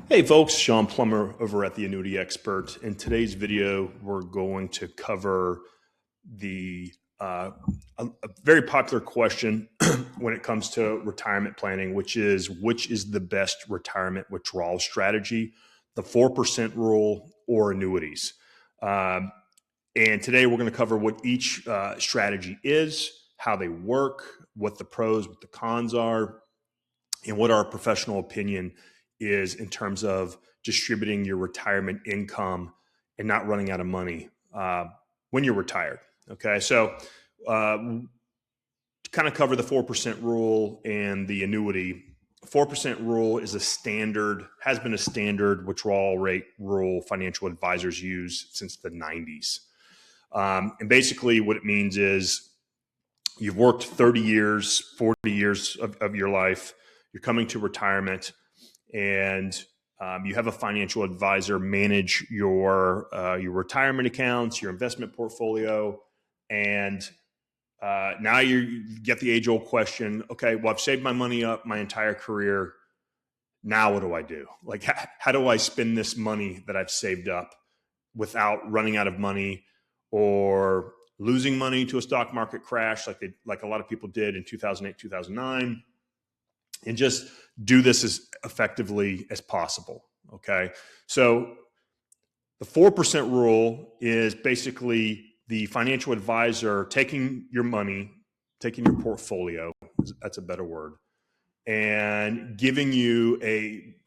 Hey folks, Shawn Plummer over at the Annuity Expert. In today's video, we're going to cover a very popular question when it comes to retirement planning, which is the best retirement withdrawal strategy, the 4% rule or annuities. And today we're going to cover what each strategy is, how they work, what the pros, what the cons are, and what our professional opinion is in terms of distributing your retirement income and not running out of money when you're retired. Okay, so to kind of cover the 4% rule and the annuity. 4% rule is has been a standard withdrawal rate rule financial advisors use since the 90s. And basically what it means is you've worked 30 years, 40 years of your life, you're coming to retirement, and you have a financial advisor manage your retirement accounts, your investment portfolio, and now you get the age-old question, okay, well, I've saved my money up my entire career. Now what do I do? Like, how do I spend this money that I've saved up without running out of money or losing money to a stock market crash like a lot of people did in 2008, 2009, and just do this as effectively as possible, okay? So the 4% rule is basically the financial advisor taking your money, taking your portfolio, that's a better word, and giving you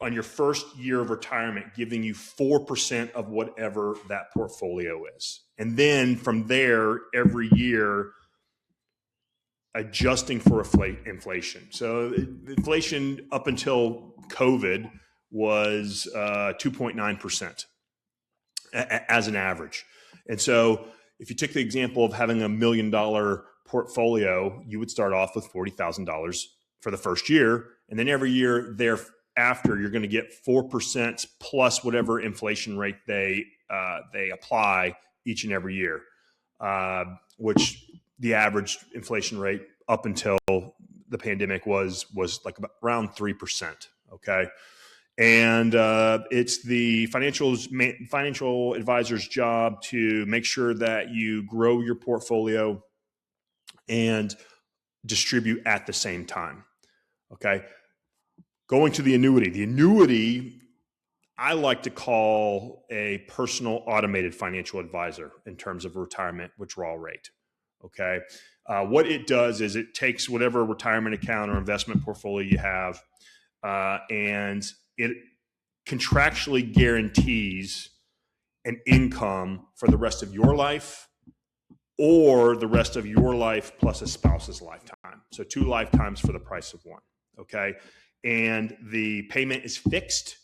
on your first year of retirement, giving you 4% of whatever that portfolio is. And then from there, every year, adjusting for inflation. So inflation up until COVID was 2.9% as an average. And so if you took the example of having $1 million portfolio, you would start off with $40,000 for the first year. And then every year thereafter, you're going to get 4% plus whatever inflation rate they apply each and every year, which the average inflation rate up until the pandemic was like around 3%. Okay. And it's the financial advisor's job to make sure that you grow your portfolio and distribute at the same time. Okay. Going to the annuity. The annuity, I like to call a personal automated financial advisor in terms of retirement withdrawal rate. Okay. What it does is it takes whatever retirement account or investment portfolio you have, and it contractually guarantees an income for the rest of your life or the rest of your life plus a spouse's lifetime. So 2 lifetimes for the price of 1. Okay. And the payment is fixed,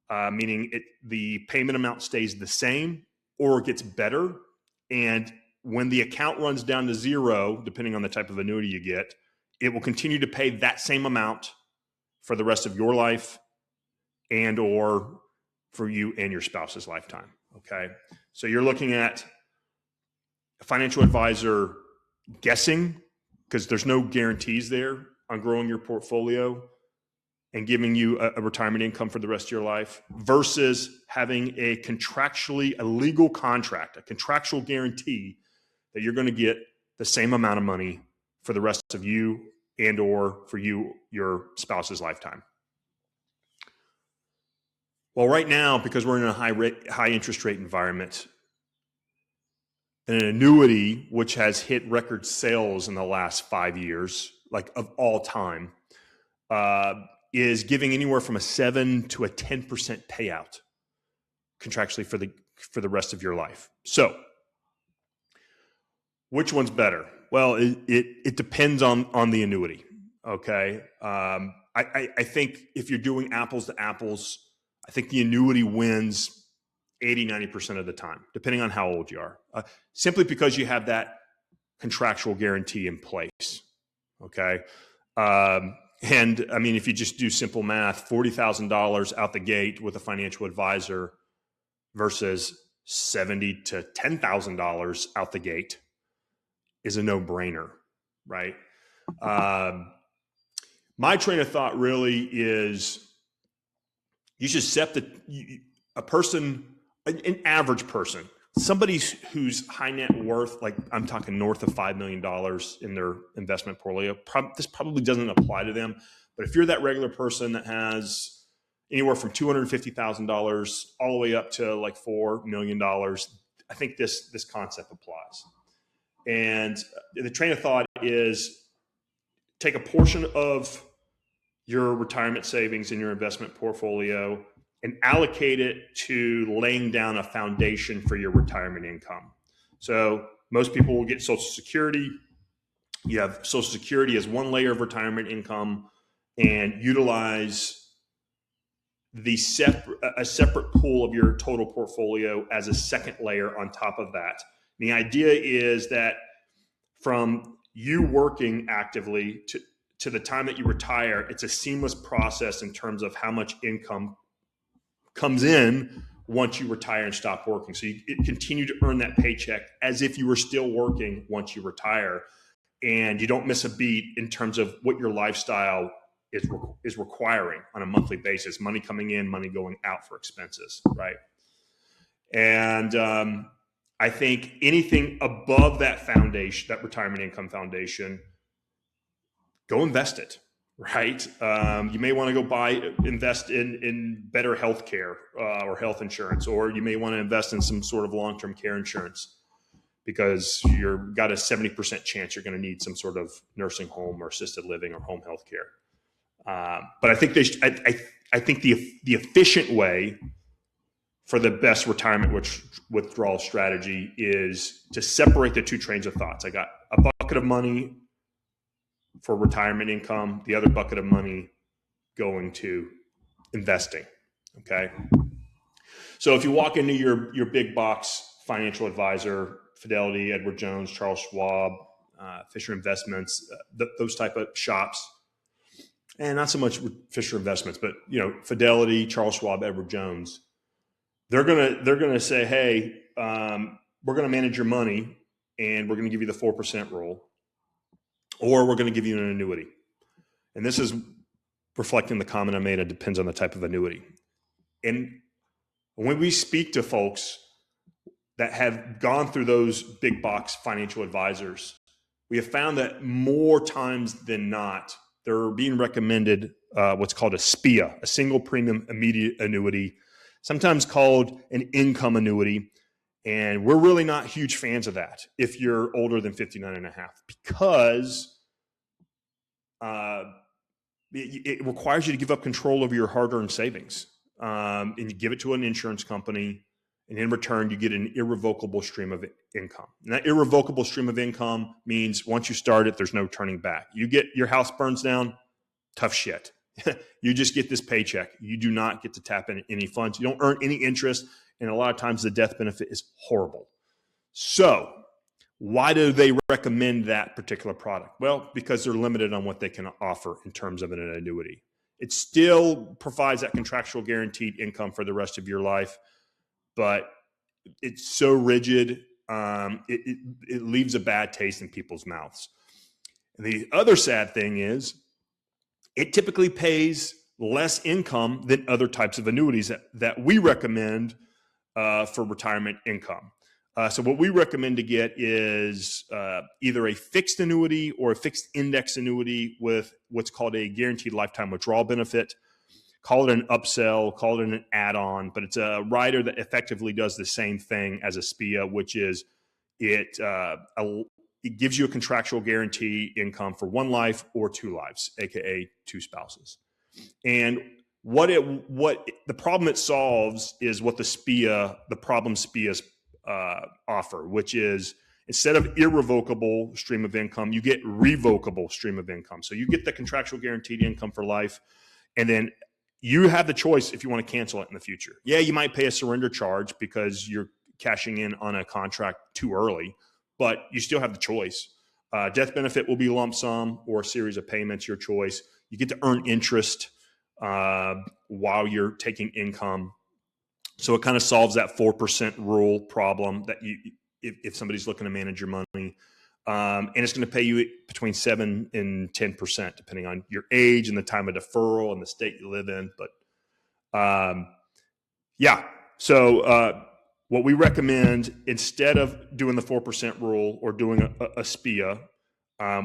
meaning the payment amount stays the same or gets better. And when the account runs down to 0, depending on the type of annuity you get, it will continue to pay that same amount for the rest of your life and or for you and your spouse's lifetime. Okay. So you're looking at a financial advisor guessing, because there's no guarantees there on growing your portfolio and giving you a retirement income for the rest of your life, versus having a legal contract, a contractual guarantee that you're going to get the same amount of money for the rest of you and or for your spouse's lifetime. Well, right now, because we're in a high interest rate environment, an annuity, which has hit record sales in the last 5 years, like of all time, is giving anywhere from a 7 to a 10% payout contractually for the rest of your life. So which one's better? Well, it depends on the annuity. Okay. I think if you're doing apples to apples, I think the annuity wins 80-90% of the time, depending on how old you are, simply because you have that contractual guarantee in place. Okay. And I mean, if you just do simple math, $40,000 out the gate with a financial advisor versus $70,000 to $10,000 out the gate is a no-brainer, right? My train of thought really is you should set a person, an average person, somebody whose high net worth, like I'm talking north of $5 million in their investment portfolio, this probably doesn't apply to them. But if you're that regular person that has anywhere from $250,000 all the way up to like $4 million, I think this concept applies. And the train of thought is take a portion of your retirement savings in your investment portfolio and allocate it to laying down a foundation for your retirement income. So most people will get Social Security. You have Social Security as one layer of retirement income and utilize a separate pool of your total portfolio as a second layer on top of that. The idea is that from you working actively to the time that you retire, it's a seamless process in terms of how much income comes in once you retire and stop working. So you continue to earn that paycheck as if you were still working once you retire, and you don't miss a beat in terms of what your lifestyle is requiring on a monthly basis, money coming in, money going out for expenses, right? And I think anything above that foundation, that retirement income foundation, go invest it, right? You may want to go invest in better health care or health insurance, or you may want to invest in some sort of long-term care insurance because you've got a 70% chance you're going to need some sort of nursing home or assisted living or home health care. But I think I think the efficient way for the best retirement withdrawal strategy is to separate the two trains of thoughts. I got a bucket of money for retirement income, the other bucket of money going to investing. Okay. So if you walk into your big box financial advisor, Fidelity, Edward Jones, Charles Schwab, Fisher Investments, those type of shops, and not so much Fisher Investments, but Fidelity, Charles Schwab, Edward Jones, they're gonna say, hey, we're gonna manage your money and we're gonna give you the 4% rule, or we're gonna give you an annuity. And this is reflecting the comment I made. It depends on the type of annuity. And when we speak to folks that have gone through those big box financial advisors, we have found that more times than not, they're being recommended what's called a SPIA, a single premium immediate annuity, sometimes called an income annuity. And we're really not huge fans of that if you're older than 59 and a half, because it requires you to give up control over your hard-earned savings. And you give it to an insurance company, and in return, you get an irrevocable stream of income. And that irrevocable stream of income means once you start it, there's no turning back. You get your house burns down, tough shit. You just get this paycheck. You do not get to tap in any funds. You don't earn any interest. And a lot of times the death benefit is horrible. So why do they recommend that particular product? Well, because they're limited on what they can offer in terms of an annuity. It still provides that contractual guaranteed income for the rest of your life, but it's so rigid, it leaves a bad taste in people's mouths. And the other sad thing is it typically pays less income than other types of annuities that we recommend for retirement income. So what we recommend to get is either a fixed annuity or a fixed index annuity with what's called a guaranteed lifetime withdrawal benefit. Call it an upsell, call it an add-on, but it's a rider that effectively does the same thing as a SPIA, which is it gives you a contractual guarantee income for one life or two lives, aka two spouses. And what the problem it solves is what the problem SPIAs offer, which is instead of irrevocable stream of income, you get revocable stream of income. So you get the contractual guaranteed income for life, and then you have the choice if you want to cancel it in the future. Yeah, you might pay a surrender charge because you're cashing in on a contract too early, but you still have the choice. Death benefit will be lump sum or a series of payments, your choice. You get to earn interest while you're taking income. So it kind of solves that 4% rule problem that if somebody's looking to manage your money. And it's going to pay you between 7 and 10%, depending on your age and the time of deferral and the state you live in. But Yeah. So what we recommend, instead of doing the 4% rule or doing a SPIA,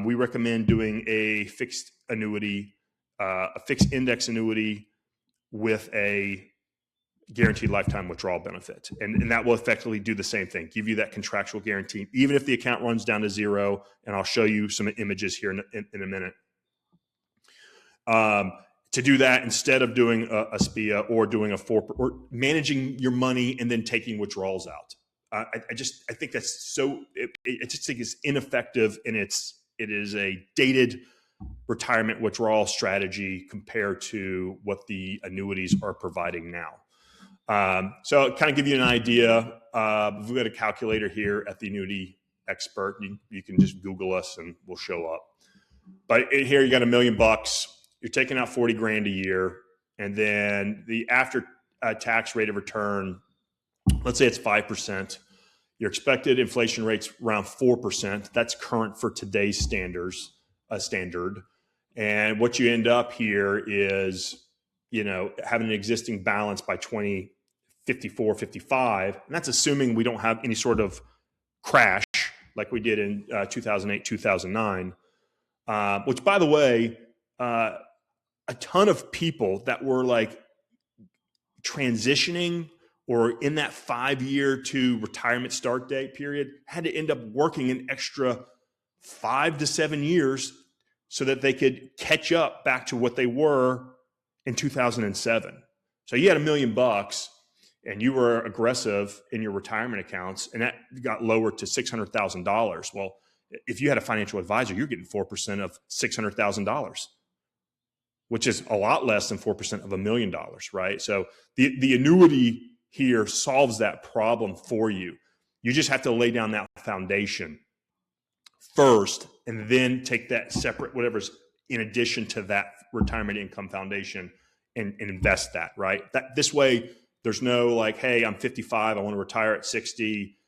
we recommend doing a fixed annuity, a fixed index annuity with a guaranteed lifetime withdrawal benefit. And that will effectively do the same thing, give you that contractual guarantee, even if the account runs down to zero. And I'll show you some images here in a minute. To do that instead of doing a SPIA or doing or managing your money and then taking withdrawals out. I think that's so, I just think it's ineffective, and it is a dated retirement withdrawal strategy compared to what the annuities are providing now. So kind of give you an idea. We've got a calculator here at the Annuity Expert. You can just Google us and we'll show up. But here you got $1 million. You're taking out 40 grand a year, and then the after tax rate of return, let's say it's 5%. Your expected inflation rate's around 4%. That's current for today's standard. And what you end up here is, having an existing balance by 2054, 55, and that's assuming we don't have any sort of crash like we did in 2008, 2009, which, by the way, a ton of people that were like transitioning or in that 5-year to retirement start date period had to end up working an extra 5 to 7 years so that they could catch up back to what they were in 2007. So you had $1 million and you were aggressive in your retirement accounts, and that got lowered to $600,000. Well, if you had a financial advisor, you're getting 4% of $600,000, which is a lot less than 4% of $1 million, right? So the annuity here solves that problem for you. You just have to lay down that foundation first, and then take that separate, whatever's in addition to that retirement income foundation, and invest that, right? This way, there's no like, hey, I'm 55, I want to retire at 60.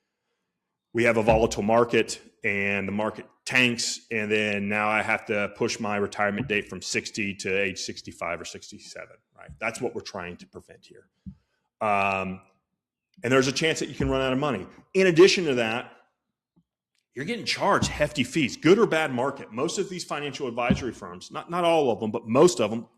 We have a volatile market and the market tanks, and then now I have to push my retirement date from 60 to age 65 or 67, right? That's what we're trying to prevent here. And there's a chance that you can run out of money. In addition to that, you're getting charged hefty fees, good or bad market. Most of these financial advisory firms, not all of them, but most of them,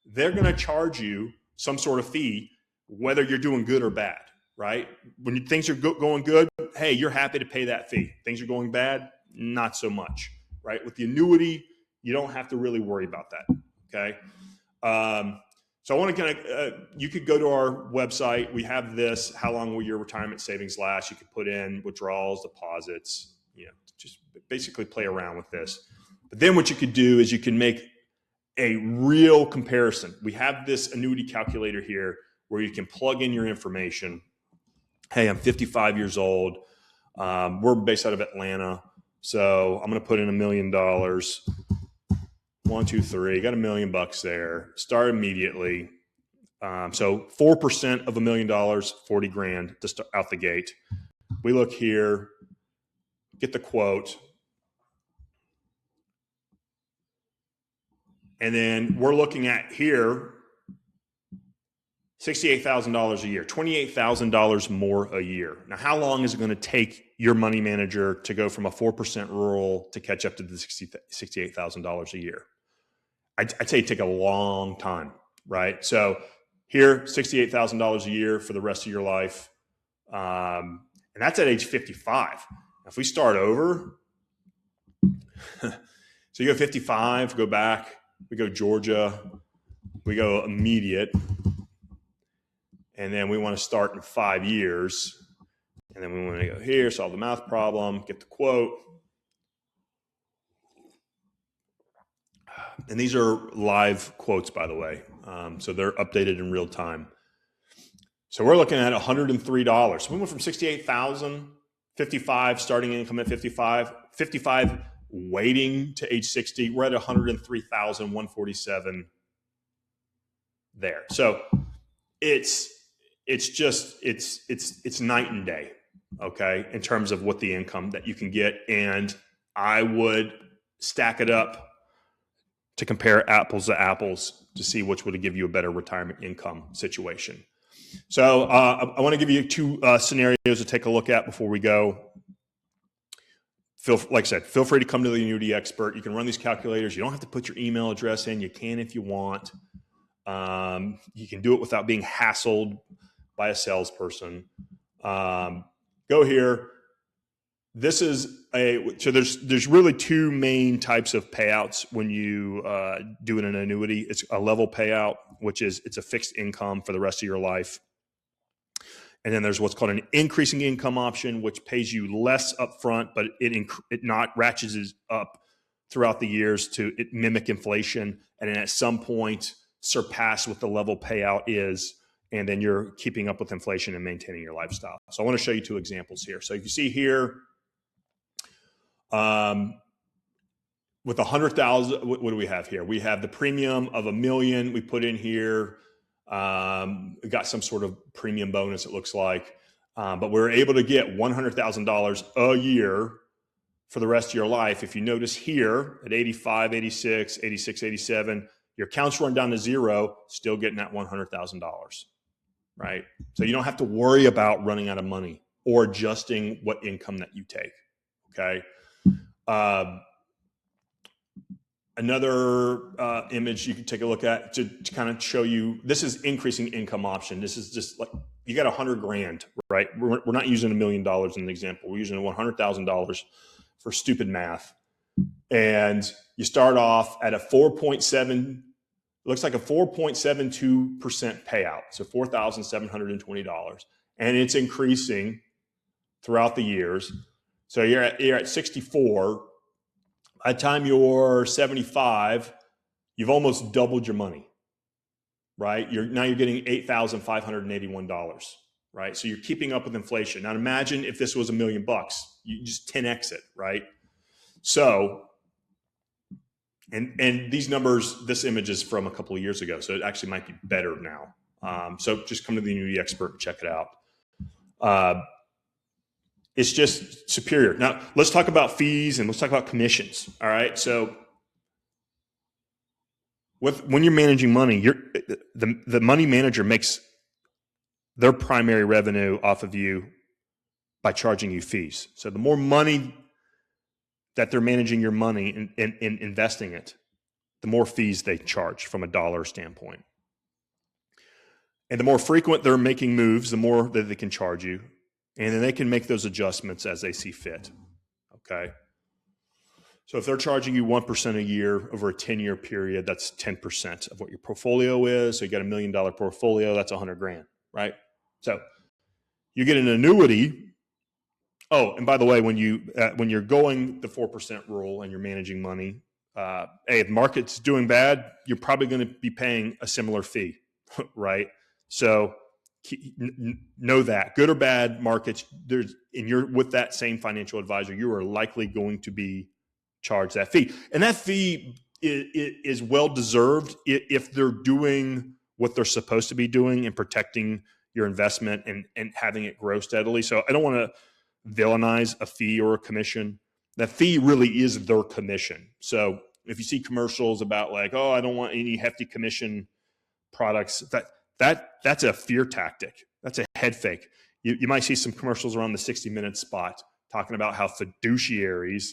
they're going to charge you some sort of fee, whether you're doing good or bad, right? When things are going good, hey, you're happy to pay that fee. Things are going bad, not so much, right? With the annuity, you don't have to really worry about that, okay? So I want to you could go to our website. We have this, how long will your retirement savings last? You could put in withdrawals, deposits, just basically play around with this. But then what you could do is you can make a real comparison. We have this annuity calculator here where you can plug in your information. Hey, I'm 55 years old. We're based out of Atlanta. So I'm going to put in $1 million. 1, 2, 3, got $1 million there. Start immediately. So 4% of $1 million, 40 grand to start out the gate. We look here, get the quote. And then we're looking at here, $68,000 a year, $28,000 more a year. Now, how long is it going to take your money manager to go from a 4% rule to catch up to the $68,000 a year? I'd say it take a long time, right? So here, $68,000 a year for the rest of your life. And that's at age 55. Now, if we start over, so you go 55, go back, we go Georgia, we go immediate, and then we want to start in 5 years. And then we want to go here, solve the math problem, get the quote. And these are live quotes, by the way. So they're updated in real time. So we're looking at $103. So we went from 68,000, 55, starting income at 55, 55 waiting to age 60. We're at 103,147 there. So it's night and day, okay, in terms of what the income that you can get. And I would stack it up to compare apples to apples to see which would give you a better retirement income situation. So I want to give you two scenarios to take a look at before we go. Like I said, feel free to come to the Annuity Expert. You can run these calculators. You don't have to put your email address in. You can if you want. You can do it without being hassled by a salesperson. Go here. This is so there's really two main types of payouts when you do an annuity. It's a level payout, which is it's a fixed income for the rest of your life. And then there's what's called an increasing income option, which pays you less upfront, but it ratchets up throughout the years to mimic inflation, and then at some point surpass what the level payout is, and then you're keeping up with inflation and maintaining your lifestyle. So I want to show you two examples here. So you see here, with 100,000, what do we have here? We have the premium of $1 million we put in here. We got some sort of premium bonus, it looks like, but we're able to get $100,000 a year for the rest of your life. If you notice here at 85, 86, 86, 87, your accounts run down to zero, still getting that $100,000, right? So you don't have to worry about running out of money or adjusting what income that you take, okay? Another image you can take a look at to kind of show you, this is increasing income option. This is just like, you got $100,000, right? We're not using $1 million in the example. We're using $100,000 for stupid math. And you start off at a 4.7, looks like a 4.72% payout. So $4,720. And it's increasing throughout the years. So you're at 64. By the time you're 75, you've almost doubled your money, right? Now you're getting $8,581, right? So you're keeping up with inflation. Now imagine if this was $1 million, you just 10x it, right? So, and these numbers, this image is from a couple of years ago, so it actually might be better now. So just come to the Annuity Expert and check it out. It's just superior. Now, let's talk about fees and let's talk about commissions. All right. So when you're managing money, the money manager makes their primary revenue off of you by charging you fees. So the more money that they're managing your money and investing it, the more fees they charge from a dollar standpoint. And the more frequent they're making moves, the more that they can charge you. And then they can make those adjustments as they see fit, okay? So if they're charging you 1% a year over a 10-year period, that's 10% of what your portfolio is. So you got $1 million portfolio, that's $100,000, right? So you get an annuity. Oh, and by the way, when you're going the 4% rule and you're managing money, hey, if the market's doing bad, you're probably going to be paying a similar fee, right? So know that good or bad markets, and you're with that same financial advisor, you are likely going to be charged that fee. And that fee is well deserved if they're doing what they're supposed to be doing and protecting your investment and having it grow steadily. So I don't want to villainize a fee or a commission. That fee really is their commission. So if you see commercials about like, oh, I don't want any hefty commission products, that's a fear tactic. That's a head fake. You might see some commercials around the 60-minute spot talking about how fiduciaries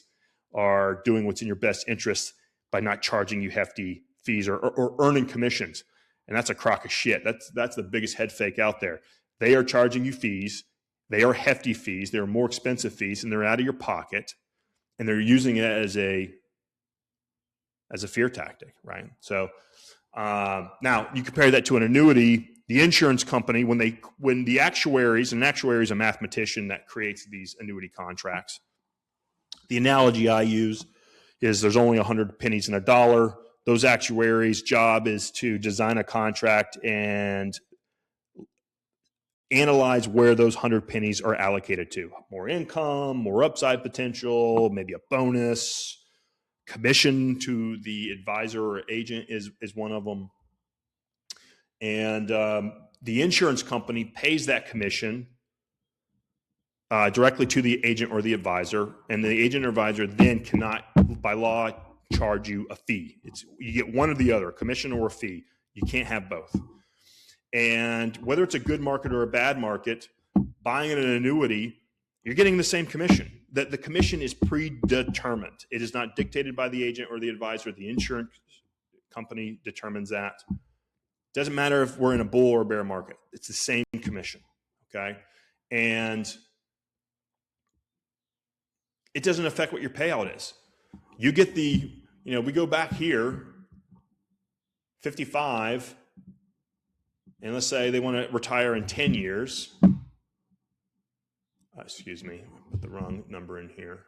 are doing what's in your best interest by not charging you hefty fees or earning commissions. And that's a crock of shit. That's the biggest head fake out there. They are charging you fees. They are hefty fees. They're more expensive fees, and they're out of your pocket. And they're using it as a fear tactic, right? So now you compare that to an annuity. The insurance company, when the actuaries, and an actuary is a mathematician that creates these annuity contracts. The analogy I use is there's only 100 pennies in a dollar. Those actuaries' job is to design a contract and analyze where those 100 pennies are allocated to. More income, more upside potential, maybe a bonus, commission to the advisor or agent is one of them. And the insurance company pays that commission directly to the agent or the advisor. And the agent or advisor then cannot, by law, charge you a fee. You get one or the other, a commission or a fee. You can't have both. And whether it's a good market or a bad market, buying an annuity, you're getting the same commission. The commission is predetermined. It is not dictated by the agent or the advisor. The insurance company determines that. Doesn't matter if we're in a bull or a bear market. It's the same commission, okay? And it doesn't affect what your payout is. You get we go back here, 55, and let's say they want to retire in 10 years. Excuse me, I put the wrong number in here.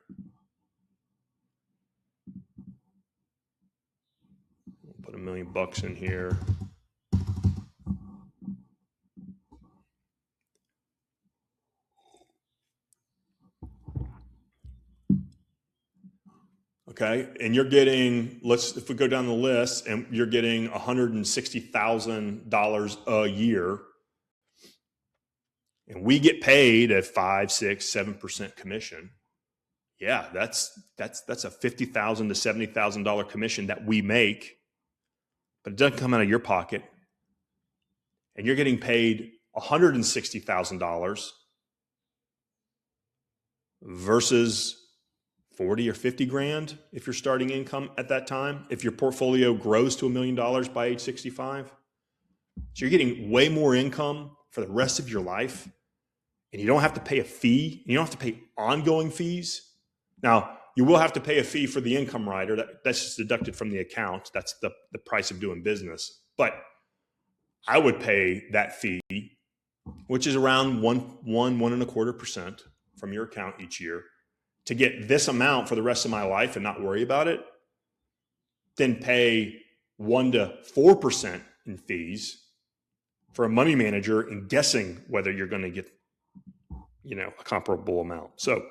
We'll put $1 million in here. Okay, and you're getting, if we go down the list, and you're getting $160,000 a year, and we get paid a 5, 6, 7% commission. Yeah, that's a $50,000 to $70,000 commission that we make, but it doesn't come out of your pocket, and you're getting paid $160,000 versus 40 or 50 grand if you're starting income at that time, if your portfolio grows to $1 million by age 65. So you're getting way more income for the rest of your life, and you don't have to pay a fee. You don't have to pay ongoing fees. Now, you will have to pay a fee for the income rider. That's just deducted from the account. That's the price of doing business. But I would pay that fee, which is around 1.25% from your account each year, to get this amount for the rest of my life and not worry about it, then pay 1 to 4% in fees for a money manager and guessing whether you're going to get, a comparable amount. So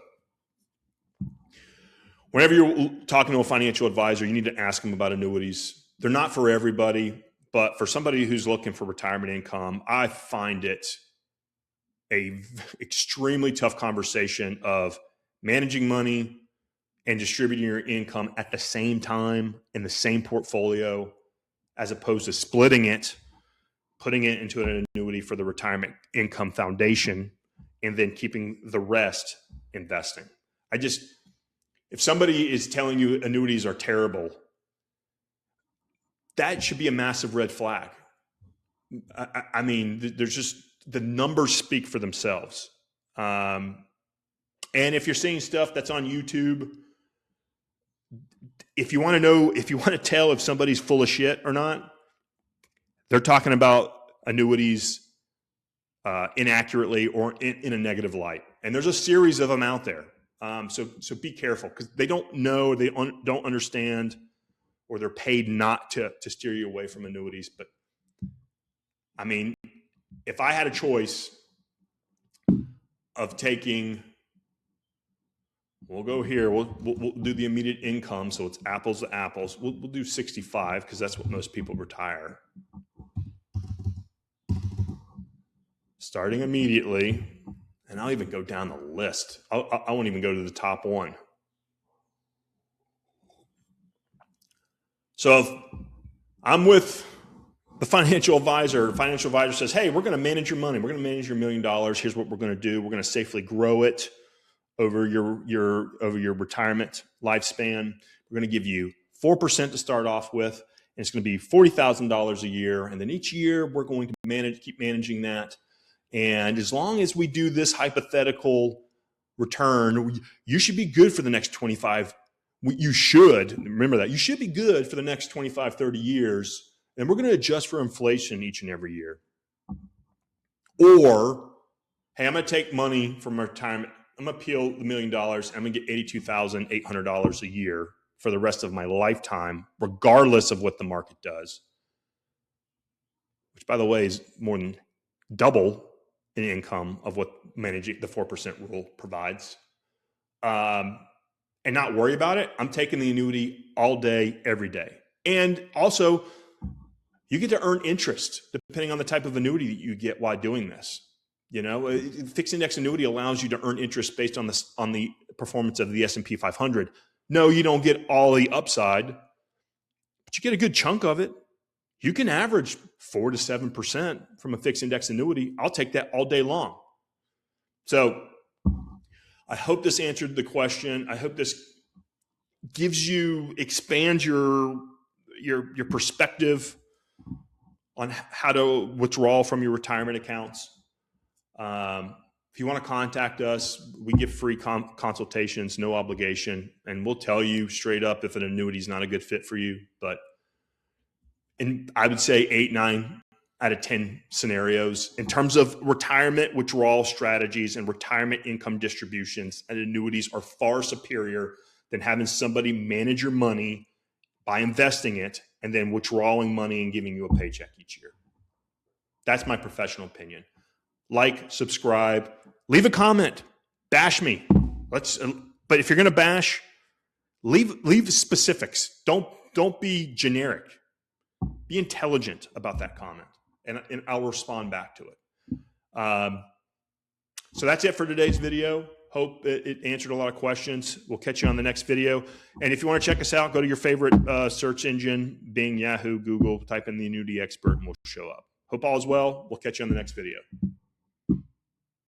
whenever you're talking to a financial advisor, you need to ask them about annuities. They're not for everybody, but for somebody who's looking for retirement income, I find it a extremely tough conversation of managing money and distributing your income at the same time in the same portfolio, as opposed to splitting it, putting it into an annuity for the retirement income foundation, and then keeping the rest investing. If somebody is telling you annuities are terrible, that should be a massive red flag. I mean, there's just, the numbers speak for themselves. And if you're seeing stuff that's on YouTube, if you want to tell if somebody's full of shit or not, they're talking about annuities inaccurately or in a negative light. And there's a series of them out there. So be careful, because they don't know, they don't understand, or they're paid not to steer you away from annuities. But I mean, if I had a choice of taking, we'll go here, we'll do the immediate income, so it's apples to apples. We'll do 65, because that's what most people retire. Starting immediately, and I'll even go down the list. I won't even go to the top one. So if I'm with the financial advisor says, hey, we're going to manage your money. We're going to manage your $1 million. Here's what we're going to do. We're going to safely grow it over your retirement lifespan. We're going to give you 4% to start off with, and it's going to be $40,000 a year. And then each year we're going to keep managing that. And as long as we do this hypothetical return, you should be good for the next 25. You should, remember that, you should be good for the next 25, 30 years. And we're going to adjust for inflation each and every year. Or, hey, I'm going to take money from retirement. I'm going to peel the $1 million. I'm going to get $82,800 a year for the rest of my lifetime, regardless of what the market does. Which, by the way, is more than double in income of what managing the 4% rule provides. And not worry about it. I'm taking the annuity all day, every day. And also, you get to earn interest depending on the type of annuity that you get while doing this. Fixed index annuity allows you to earn interest based on the performance of the S&P 500, No, you don't get all the upside, but you get a good chunk of it. You can average 4 to 7% from a fixed index annuity. I'll take that all day long. So I hope this answered the question. I hope this expands your perspective on how to withdraw from your retirement accounts. If you want to contact us, we give free consultations, no obligation, and we'll tell you straight up if an annuity is not a good fit for you. But I would say 8, 9 out of 10 scenarios in terms of retirement withdrawal strategies and retirement income distributions, and annuities are far superior than having somebody manage your money by investing it and then withdrawing money and giving you a paycheck each year. That's my professional opinion. Like, subscribe, leave a comment, bash me. But if you're going to bash, leave specifics. Don't be generic. Be intelligent about that comment, and I'll respond back to it. So that's it for today's video. Hope it answered a lot of questions. We'll catch you on the next video. And if you want to check us out, go to your favorite search engine, Bing, Yahoo, Google, type in the Annuity Expert, and we'll show up. Hope all is well. We'll catch you on the next video.